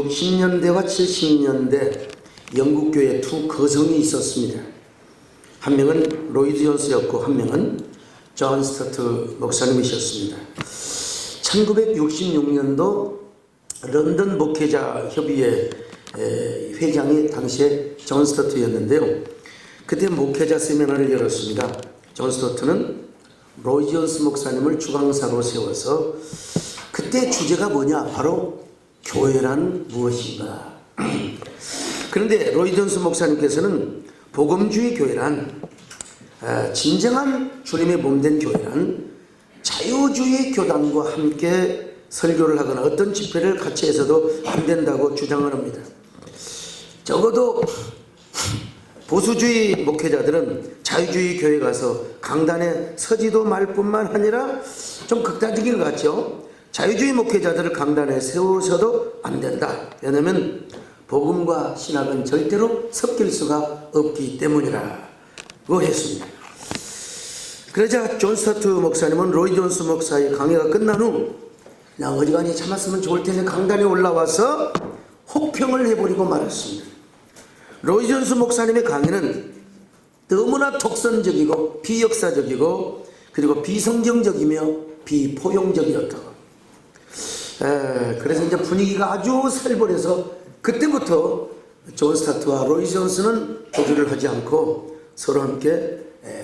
60년대와 70년대 영국교회 두 거성이 있었습니다. 한 명은 로이드 존스였고 한 명은 존 스토트 목사님이셨습니다. 1966년도 런던 목회자 협의회 회장이 당시에 존 스토트였는데요. 그때 목회자 세미나를 열었습니다. 존 스토트는 로이드 존스 목사님을 주강사로 세워서 그때 주제가 뭐냐? 바로 교회란 무엇인가? 그런데 로이드 존스 목사님께서는 복음주의 교회란 진정한 주님의 몸된 교회란 자유주의 교단과 함께 설교를 하거나 어떤 집회를 같이 해서도 안 된다고 주장을 합니다. 적어도 보수주의 목회자들은 자유주의 교회 가서 강단에 서지도 말 뿐만 아니라 좀 극단적인 것 같죠. 자유주의 목회자들을 강단에 세우셔도 안 된다. 왜냐하면 복음과 신학은 절대로 섞일 수가 없기 때문이라고 했습니다. 그러자 존 스토트 목사님은 로이드 존스 목사의 강의가 끝난 후 그냥 어지간히 참았으면 좋을 텐데 강단에 올라와서 혹평을 해버리고 말았습니다. 로이드 존스 목사님의 강의는 너무나 독선적이고 비역사적이고 그리고 비성경적이며 비포용적이었다고. 그래서 이제 분위기가 아주 살벌해서 그때부터 존 스토트와 로이드 존스는 교주를 하지 않고 서로 함께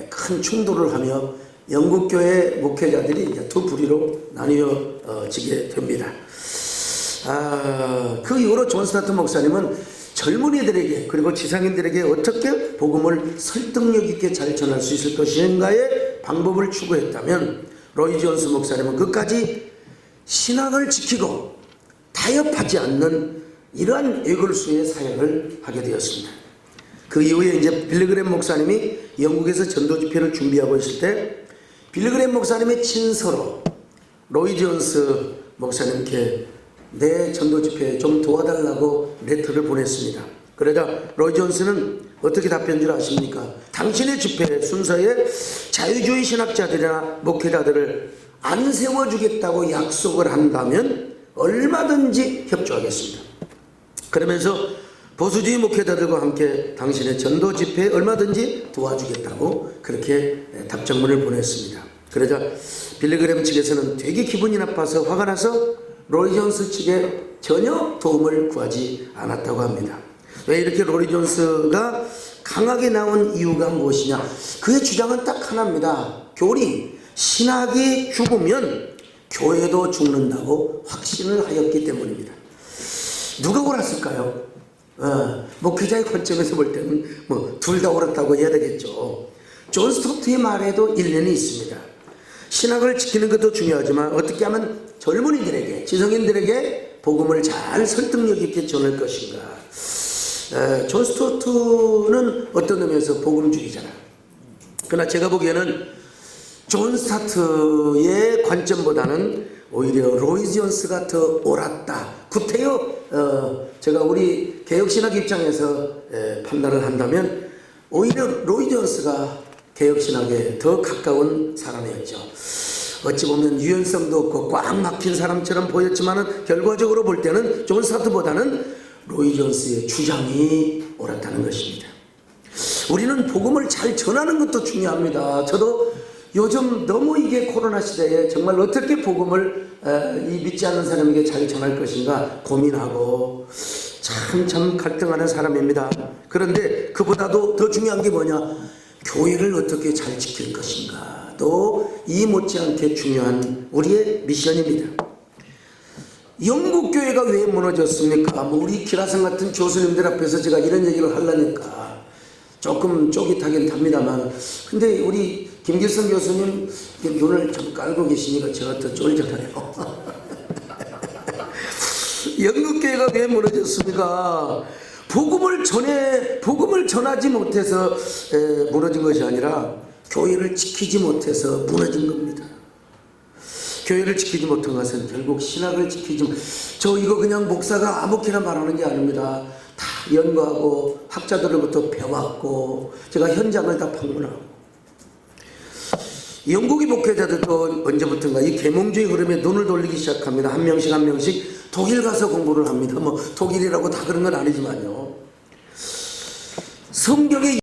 큰 충돌을 하며 영국교회 목회자들이 이제 두 부류로 나뉘어지게 됩니다. 그 이후로 존 스토트 목사님은 젊은이들에게 그리고 지상인들에게 어떻게 복음을 설득력 있게 잘 전할 수 있을 것인가의 방법을 추구했다면 로이드 존스 목사님은 끝까지 신학을 지키고 타협하지 않는 이러한 에글수의 사역을 하게 되었습니다. 그 이후에 이제 빌리그램 목사님이 영국에서 전도 집회를 준비하고 있을 때 빌리그램 목사님의 친서로 로이드 존스 목사님께 내 전도 집회에 좀 도와달라고 레터를 보냈습니다. 그러자 로이드 존스는 어떻게 답변 줄 아십니까? 당신의 집회 순서에 자유주의 신학자들이나 목회자들을 안 세워주겠다고 약속을 한다면 얼마든지 협조하겠습니다. 그러면서 보수주의 목회자들과 함께 당신의 전도 집회에 얼마든지 도와주겠다고 그렇게 답장문을 보냈습니다. 그러자 빌리그램 측에서는 되게 기분이 나빠서 화가 나서 로이드 존스 측에 전혀 도움을 구하지 않았다고 합니다. 왜 이렇게 로이드 존스가 강하게 나온 이유가 무엇이냐? 그의 주장은 딱 하나입니다. 교리, 신학이 죽으면 교회도 죽는다고 확신을 하였기 때문입니다. 누가 옳았을까요? 목회자의 관점에서 볼 때는 뭐 둘 다 옳았다고 해야 되겠죠. 존 스토트의 말에도 일리는 있습니다. 신학을 지키는 것도 중요하지만 어떻게 하면 젊은이들에게, 지성인들에게 복음을 잘 설득력 있게 전할 것인가. 존 스토트는 어떤 의미에서 복음주의잖아요. 그러나 제가 보기에는 존 스토트의 관점보다는 오히려 로이드 존스가 더 옳았다. 구태여 제가 우리 개혁신학 입장에서 판단을 한다면 오히려 로이드 존스가 개혁신학에 더 가까운 사람이었죠. 어찌 보면 유연성도 없고 꽉 막힌 사람처럼 보였지만 결과적으로 볼 때는 존 스토트보다는 로이드 존스의 주장이 옳았다는 것입니다. 우리는 복음을 잘 전하는 것도 중요합니다. 저도 요즘 너무 이게 코로나 시대에 정말 어떻게 복음을 이 믿지 않는 사람에게 잘 전할 것인가 고민하고 참 갈등하는 사람입니다. 그런데 그보다도 더 중요한 게 뭐냐? 교회를 어떻게 잘 지킬 것인가. 또 이 못지않게 중요한 우리의 미션입니다. 영국 교회가 왜 무너졌습니까? 뭐 우리 기라성 같은 교수님들 앞에서 제가 이런 얘기를 하려니까 조금 쫄깃하긴 합니다만, 근데 우리 김길성 교수님 눈을 좀 깔고 계시니까 제가 더 쫄깃하네요. 영국교회가 왜 무너졌습니까? 복음을 전하지 못해서 무너진 것이 아니라 교회를 지키지 못해서 무너진 겁니다. 교회를 지키지 못한 것은 결국 신학을 지키지 저 이거 그냥 목사가 아무렇게나 말하는 게 아닙니다. 다 연구하고 학자들로부터 배웠고 제가 현장을 다 방문하고 영국의 목회자들도 언제부턴가 이 계몽주의 흐름에 눈을 돌리기 시작합니다. 한 명씩 독일 가서 공부를 합니다. 뭐 독일이라고 다 그런 건 아니지만요. 성경의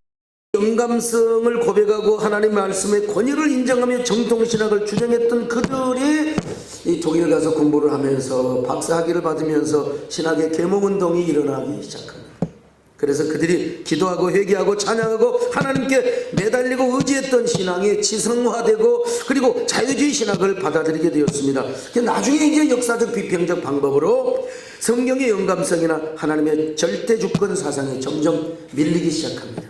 영감성을 고백하고 하나님의 말씀의 권위를 인정하며 정통신학을 주장했던 그들이 이 독일 가서 공부를 하면서 박사학위를 받으면서 신학의 계몽운동이 일어나기 시작합니다. 그래서 그들이 기도하고 회개하고 찬양하고 하나님께 매달리고 의지했던 신앙이 지성화되고 그리고 자유주의 신학을 받아들이게 되었습니다. 나중에 이제 역사적 비평적 방법으로 성경의 영감성이나 하나님의 절대주권 사상이 점점 밀리기 시작합니다.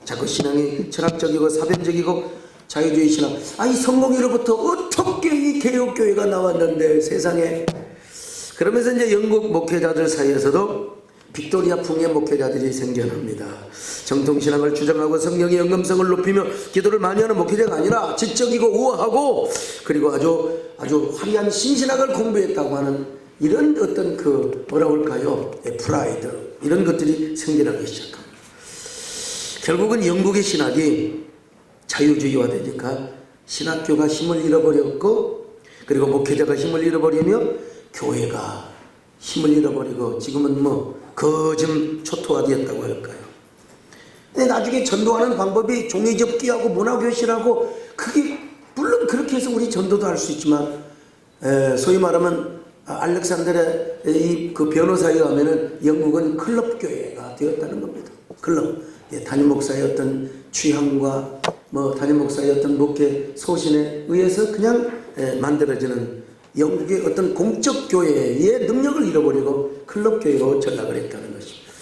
자꾸 신앙이 철학적이고 사변적이고 자유주의 신학, 이 성공회로부터 어떻게 이 개혁교회가 나왔는데 세상에. 그러면서 이제 영국 목회자들 사이에서도 빅토리아 풍의 목회자들이 생겨납니다. 정통신앙을 주장하고 성경의 영감성을 높이며 기도를 많이 하는 목회자가 아니라 지적이고 우아하고 그리고 아주 화려한 신신학을 공부했다고 하는 이런 어떤 뭐라고 할까요? 프라이드, 이런 것들이 생겨나기 시작합니다. 결국은 영국의 신학이 자유주의화되니까 신학교가 힘을 잃어버렸고 그리고 목회자가 힘을 잃어버리며 교회가 힘을 잃어버리고 지금은 거좀 초토화되었다고 할까요? 근데 나중에 전도하는 방법이 종이접기하고 문화교실하고, 그게 물론 그렇게 해서 우리 전도도 할 수 있지만 소위 말하면 알렉산드르의 그 변호사에 가면은 영국은 클럽 교회가 되었다는 겁니다. 클럽, 담임 목사의 어떤 취향과 담임 목사의 어떤 목회 소신에 의해서 그냥 만들어지는 영국의 어떤 공적 교회의 능력을 잃어버리고 클럽 교회로 전락을 했다는 것입니다.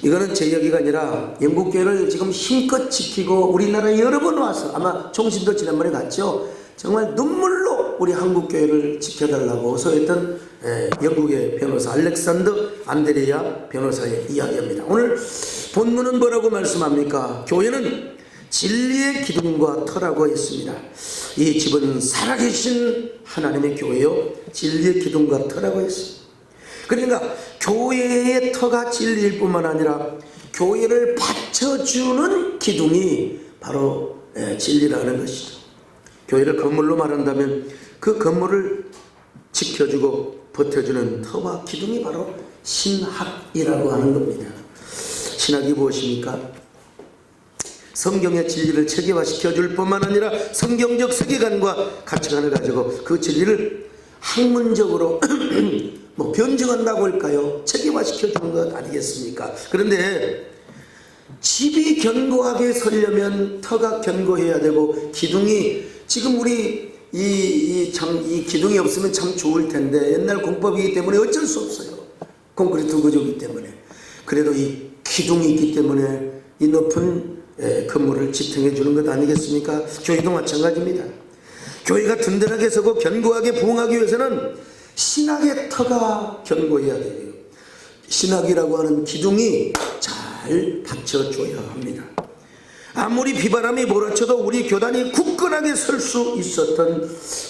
이거는 제 얘기가 아니라 영국 교회를 지금 힘껏 지키고 우리나라에 여러 번 와서, 아마 총신도 지난번에 갔죠. 정말 눈물로 우리 한국 교회를 지켜달라고 소했던 영국의 변호사 알렉산더 안드레아 변호사의 이야기입니다. 오늘 본문은 뭐라고 말씀합니까? 교회는 진리의 기둥과 터라고 했습니다. 이 집은 살아계신 하나님의 교회요, 진리의 기둥과 터라고 했습니다. 그러니까 교회의 터가 진리일 뿐만 아니라 교회를 받쳐주는 기둥이 바로 진리라는 것이죠. 교회를 건물로 말한다면 그 건물을 지켜주고 버텨주는 터와 기둥이 바로 신학이라고 하는 겁니다. 신학이 무엇입니까? 성경의 진리를 체계화시켜줄 뿐만 아니라 성경적 세계관과 가치관을 가지고 그 진리를 학문적으로 변증한다고 할까요? 체계화시켜주는 것 아니겠습니까? 그런데 집이 견고하게 서려면 터가 견고해야 되고, 기둥이, 지금 우리 이 기둥이 없으면 참 좋을 텐데 옛날 공법이기 때문에 어쩔 수 없어요. 콘크리트 구조이기 때문에. 그래도 이 기둥이 있기 때문에 이 높은 건물을 지탱해 주는 것 아니겠습니까? 교회도 마찬가지입니다. 교회가 든든하게 서고 견고하게 부흥하기 위해서는 신학의 터가 견고해야 돼요. 신학이라고 하는 기둥이 잘 받쳐줘야 합니다. 아무리 비바람이 몰아쳐도 우리 교단이 굳건하게 설 수 있었던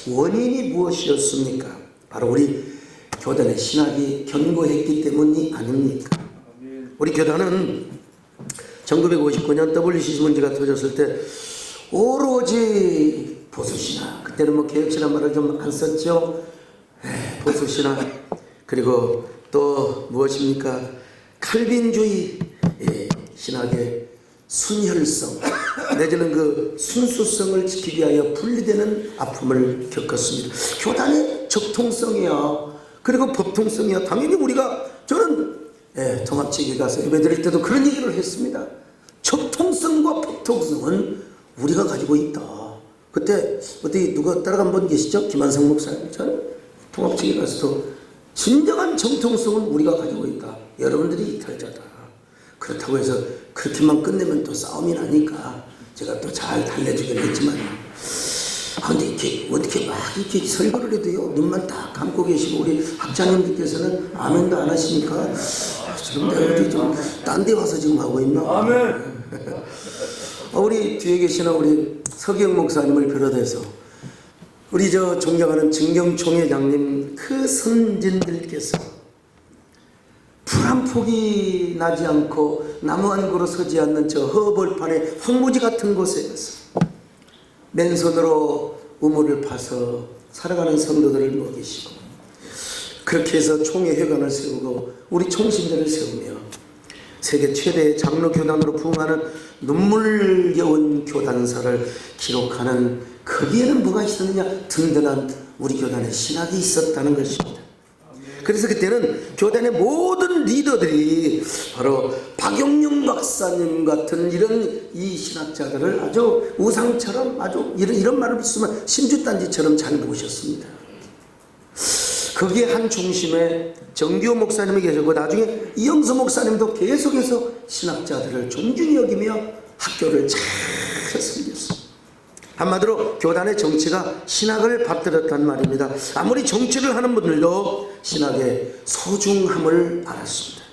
원인이 무엇이었습니까? 바로 우리 교단의 신학이 견고했기 때문이 아닙니까? 우리 교단은 1959년 WCC 문제가 터졌을 때 오로지 보수신학, 그때는 개혁신학 말을 좀 안 썼죠. 보수신학, 그리고 또 무엇입니까? 칼빈주의 신학의 순혈성 내지는 그 순수성을 지키기 위하여 분리되는 아픔을 겪었습니다. 교단의 적통성이야, 그리고 법통성이야. 당연히 저는 통합지에 가서 예배드릴 때도 그런 얘기를 했습니다. 적통성과 법통성은 우리가 가지고 있다. 그때 어디 누가 따라간 분 계시죠? 김한성 목사님. 저는 통합지에 가서도 진정한 정통성은 우리가 가지고 있다. 여러분들이 이탈자다. 그렇다고 해서 그렇게만 끝내면 또 싸움이 나니까 제가 또 잘 달래주긴 했지만, 근데 이렇게 어떻게 막 이렇게 설교를 해도요, 눈만 딱 감고 계시고 우리 학자님들께서는 아멘도 안 하시니까 지금 내가 어디 좀 딴 데 와서 지금 하고 있나? 아멘. 우리 뒤에 계시는 우리 서기영 목사님을 비롯해서 우리 존경하는 정경총회장님, 그 선진들께서 불 한 폭이 나지 않고 나무 한 그루 서지 않는 저 허벌판의 황무지 같은 곳에 가서 맨손으로 우물을 파서 살아가는 성도들을 먹이시고, 그렇게 해서 총회회관을 세우고 우리 총신전을 세우며 세계 최대의 장로 교단으로 부흥하는 눈물겨운 교단사를 기록하는, 거기에는 뭐가 있었느냐? 든든한 우리 교단의 신학이 있었다는 것입니다. 그래서 그때는 교단의 모든 리더들이 바로 박용룡 박사님 같은 이런 이 신학자들을 아주 우상처럼, 아주 이런 말을 쓰면 신주단지처럼 잘 모셨습니다. 거기에 한 중심에 정규 목사님이 계셨고, 나중에 이영수 목사님도 계속해서 신학자들을 존중히 여기며 학교를 잘 섬겼습니다. 한마디로 교단의 정치가 신학을 받들었단 말입니다. 아무리 정치를 하는 분들도 신학의 소중함을 알았습니다.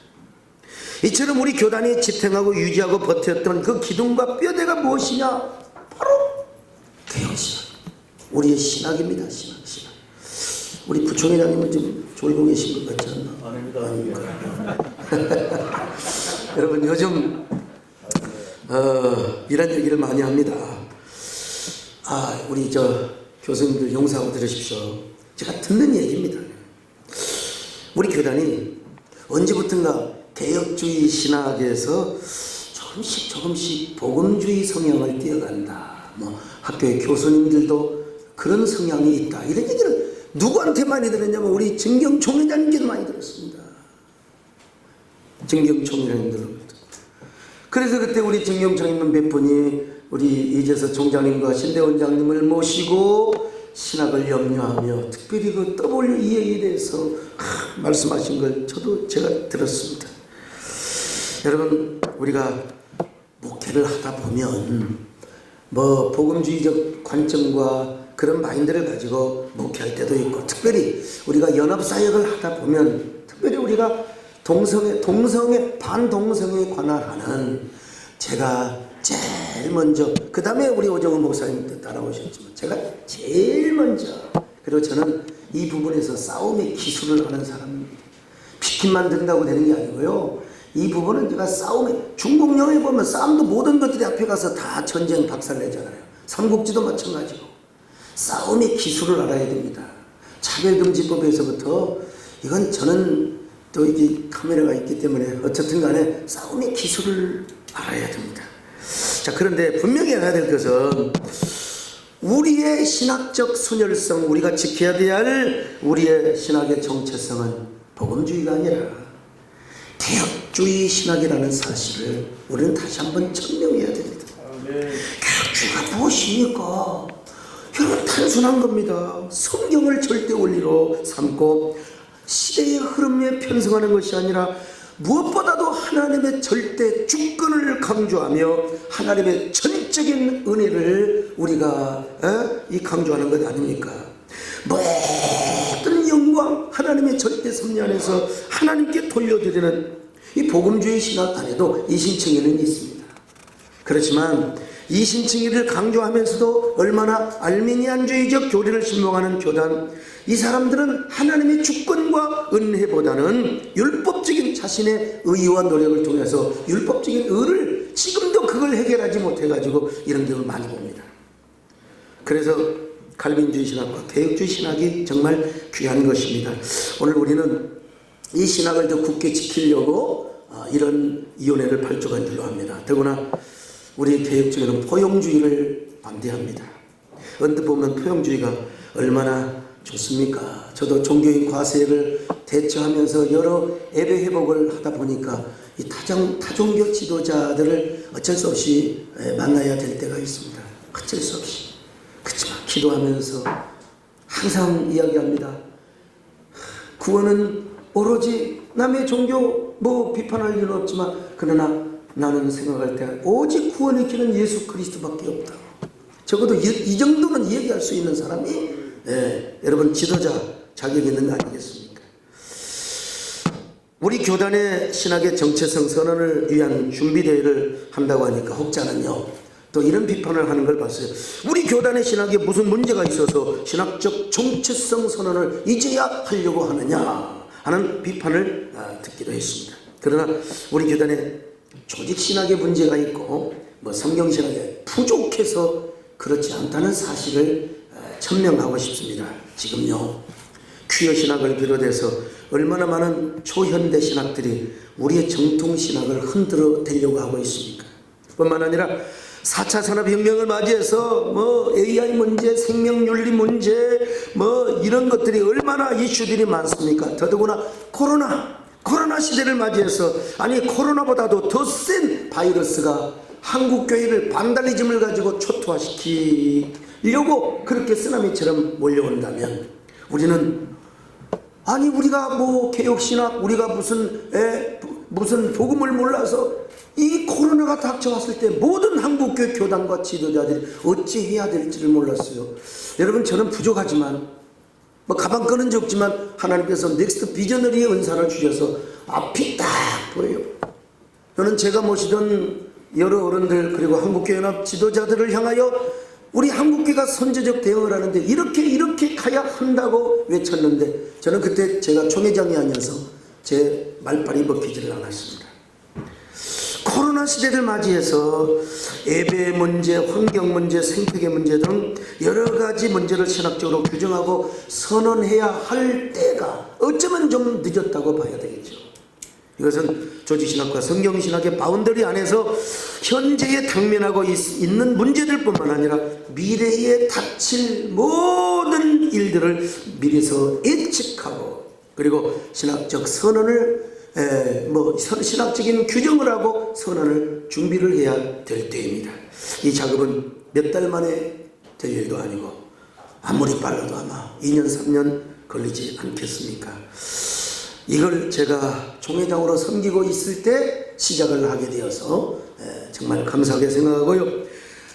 이처럼 우리 교단이 지탱하고 유지하고 버텼던 그 기둥과 뼈대가 무엇이냐? 바로 개혁신학, 우리의 신학입니다. 신학. 우리 부총회장님은 좀 졸고 계신 것 같지 않나? 아닙니까? 여러분, 요즘 이런 얘기를 많이 합니다. 우리 교수님들 용서하고 들으십시오. 제가 듣는 얘기입니다. 우리 교단이 언제부턴가 개혁주의 신학에서 조금씩 복음주의 성향을 띄어간다. 학교의 교수님들도 그런 성향이 있다. 이런 얘기를 누구한테 많이 들었냐면 우리 정경 총회장님께도 많이 들었습니다. 정경 총회장님들로부터. 그래서 그때 우리 정경 총회장님 몇 분이 우리 이재서 총장님과 신대 원장님을 모시고 신학을 염려하며 특별히 그 WEA에 대해서 말씀하신 걸 제가 들었습니다. 여러분, 우리가 목회를 하다 보면 복음주의적 관점과 그런 마인드를 가지고 목회할 때도 있고, 특별히 우리가 연합사역을 하다 보면, 특별히 우리가 반동성에 관할하는, 제가 제일 먼저, 그 다음에 우리 오정훈 목사님도 따라오셨지만 제가 제일 먼저, 그리고 저는 이 부분에서 싸움의 기술을 하는 사람입니다. 피켓만 든다고 되는 게 아니고요, 이 부분은 제가 중국 영화에 보면 싸움도 모든 것들이 앞에 가서 다 전쟁 박살내잖아요. 삼국지도 마찬가지고 싸움의 기술을 알아야 됩니다. 차별금지법에서부터, 이건 저는 또 이게 카메라가 있기 때문에 어쨌든 간에 싸움의 기술을 알아야 됩니다. 자, 그런데 분명히 알아야 될 것은 우리의 신학적 순혈성, 우리가 지켜야 할 우리의 신학의 정체성은 복음주의가 아니라 개혁주의 신학이라는 사실을 우리는 다시 한번 증명해야 됩니다. 개혁주의가 무엇입니까? 여러분, 단순한 겁니다. 성경을 절대 원리로 삼고 시대의 흐름에 편승하는 것이 아니라 무엇보다도 하나님의 절대 주권을 강조하며 하나님의 전적인 은혜를 우리가 강조하는 것 아닙니까? 모든 영광 하나님의 절대 섭리 안에서 하나님께 돌려드리는 이 복음주의 신학 안에도 이신청의는 있습니다. 그렇지만 이신청의를 강조하면서도 얼마나 알미니안주의적 교리를 신봉하는 교단, 이 사람들은 하나님의 주권과 은혜보다는 율법적인 자신의 의와 노력을 통해서 율법적인 의를 지금도 그걸 해결하지 못해가지고 이런 경우를 많이 봅니다. 그래서 칼빈주의 신학과 개혁주의 신학이 정말 귀한 것입니다. 오늘 우리는 이 신학을 더 굳게 지키려고 이런 위원회를 발족한 줄로 합니다. 더구나 우리 개혁주의는 포용주의를 반대합니다. 언뜻 보면 포용주의가 얼마나 좋습니까? 저도 종교인 과세를 대처하면서 여러 예배 회복을 하다 보니까 이 타종교 지도자들을 어쩔 수 없이 만나야 될 때가 있습니다. 어쩔 수 없이. 그렇지만 기도하면서 항상 이야기합니다. 구원은 오로지 남의 종교 비판할 일은 없지만, 그러나 나는 생각할 때 오직 구원의 길은 예수 그리스도밖에 없다. 적어도 이 정도는 얘기할 수 있는 사람이 여러분 지도자 자격이 있는 거 아니겠습니까? 우리 교단의 신학의 정체성 선언을 위한 준비대회를 한다고 하니까 혹자는요, 또 이런 비판을 하는 걸 봤어요. 우리 교단의 신학에 무슨 문제가 있어서 신학적 정체성 선언을 이제야 하려고 하느냐 하는 비판을 듣기도 했습니다. 그러나 우리 교단에 조직신학에 문제가 있고 성경신학에 부족해서 그렇지 않다는 사실을 천명하고 싶습니다. 지금요, 퀴어 신학을 비롯해서 얼마나 많은 초현대 신학들이 우리의 정통 신학을 흔들어 대려고 하고 있습니까? 뿐만 아니라 4차 산업혁명을 맞이해서 뭐 AI 문제, 생명윤리 문제 뭐 이런 것들이 얼마나 이슈들이 많습니까? 더더구나 코로나 시대를 맞이해서 아니 코로나보다도 더 센 바이러스가 한국교회를 반달리즘을 가지고 초토화시키려고 그렇게 쓰나미처럼 몰려온다면 우리는 아니 우리가 뭐 개혁신학 우리가 무슨 복음을 몰라서 이 코로나가 닥쳐왔을 때 모든 한국교회 교단과 지도자들이 어찌해야 될지를 몰랐어요. 여러분 저는 부족하지만 뭐 가방끈은 적지만 하나님께서 넥스트 비저너리의 은사를 주셔서 앞이 딱 보여요. 저는 제가 모시던 여러 어른들 그리고 한국교회연합 지도자들을 향하여 우리 한국교회가 선제적 대응을 하는데 이렇게 가야 한다고 외쳤는데 저는 그때 제가 총회장이 아니어서 제 말빨이 먹히지를 않았습니다. 코로나 시대를 맞이해서 예배 문제, 환경 문제, 생태계 문제 등 여러 가지 문제를 신학적으로 규정하고 선언해야 할 때가 어쩌면 좀 늦었다고 봐야 되겠죠. 이것은 조직신학과 성경신학의 바운더리 안에서 현재에 당면하고 있는 문제들뿐만 아니라 미래에 닥칠 모든 일들을 미리서 예측하고 그리고 신학적 선언을 신학적인 규정을 하고 선언을 준비를 해야 될 때입니다. 이 작업은 몇 달 만에 될 일도 아니고 아무리 빨라도 아마 2년 3년 걸리지 않겠습니까? 이걸 제가 총회장으로 섬기고 있을 때 시작을 하게 되어서 정말 감사하게 생각하고요.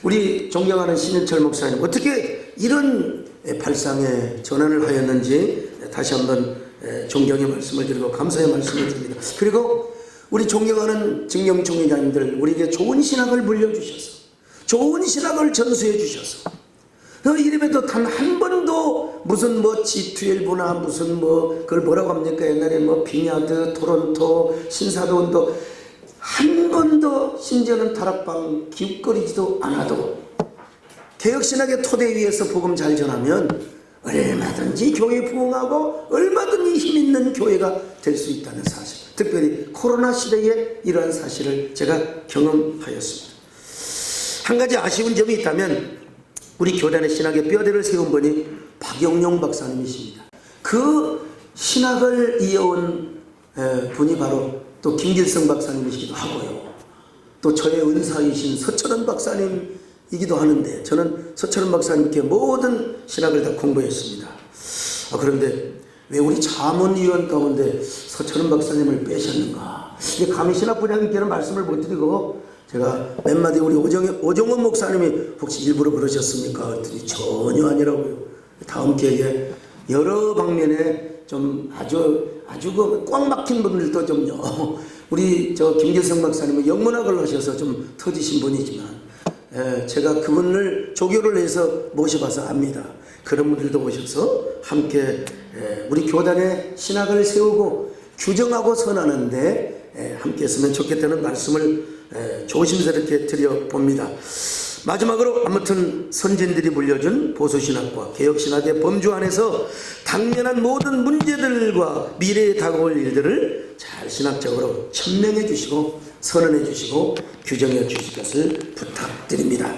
우리 존경하는 신현철 목사님 어떻게 이런 발상에 전환을 하였는지 다시 한번 존경의 말씀을 드리고 감사의 말씀을 드립니다. 그리고 우리 존경하는 증영 총회장님들 우리에게 좋은 신학을 물려주셔서 좋은 신학을 전수해 주셔서 이름에도 단 한 번도 무슨 뭐 G12나 무슨 뭐 그걸 뭐라고 합니까? 옛날에 뭐 빈야드, 토론토, 신사도원도 한 번도 심지어는 다락방 기웃거리지도 않아도 개혁신학의 토대 위에서 복음 잘 전하면 얼마든지 교회 부흥하고 얼마든지 힘있는 교회가 될 수 있다는 사실, 특별히 코로나 시대에 이러한 사실을 제가 경험하였습니다. 한 가지 아쉬운 점이 있다면 우리 교단의 신학의 뼈대를 세운 분이 박영용 박사님이십니다. 그 신학을 이어온 분이 바로 또 김길성 박사님이시기도 하고요. 또 저의 은사이신 서철원 박사님이기도 하는데 저는 서철원 박사님께 모든 신학을 다 공부했습니다. 그런데 왜 우리 자문위원 가운데 서철원 박사님을 빼셨는가? 이제 감히 신학부장님께는 말씀을 못 드리고 제가 몇 마디 우리 오정원 목사님이 혹시 일부러 그러셨습니까? 그랬더니 전혀 아니라고요. 다음 기회에 여러 방면에 좀 아주 꽉 막힌 분들도 좀요. 우리 김길성 박사님은 영문학을 하셔서 좀 터지신 분이지만 제가 그분을 조교를 해서 모셔봐서 압니다. 그런 분들도 오셔서 함께 우리 교단의 신학을 세우고 규정하고 선하는데 함께 했으면 좋겠다는 말씀을 조심스럽게 드려봅니다. 마지막으로 아무튼 선진들이 물려준 보수신학과 개혁신학의 범주 안에서 당면한 모든 문제들과 미래에 다가올 일들을 잘 신학적으로 천명해 주시고 선언해 주시고 규정해 주실 것을 부탁드립니다.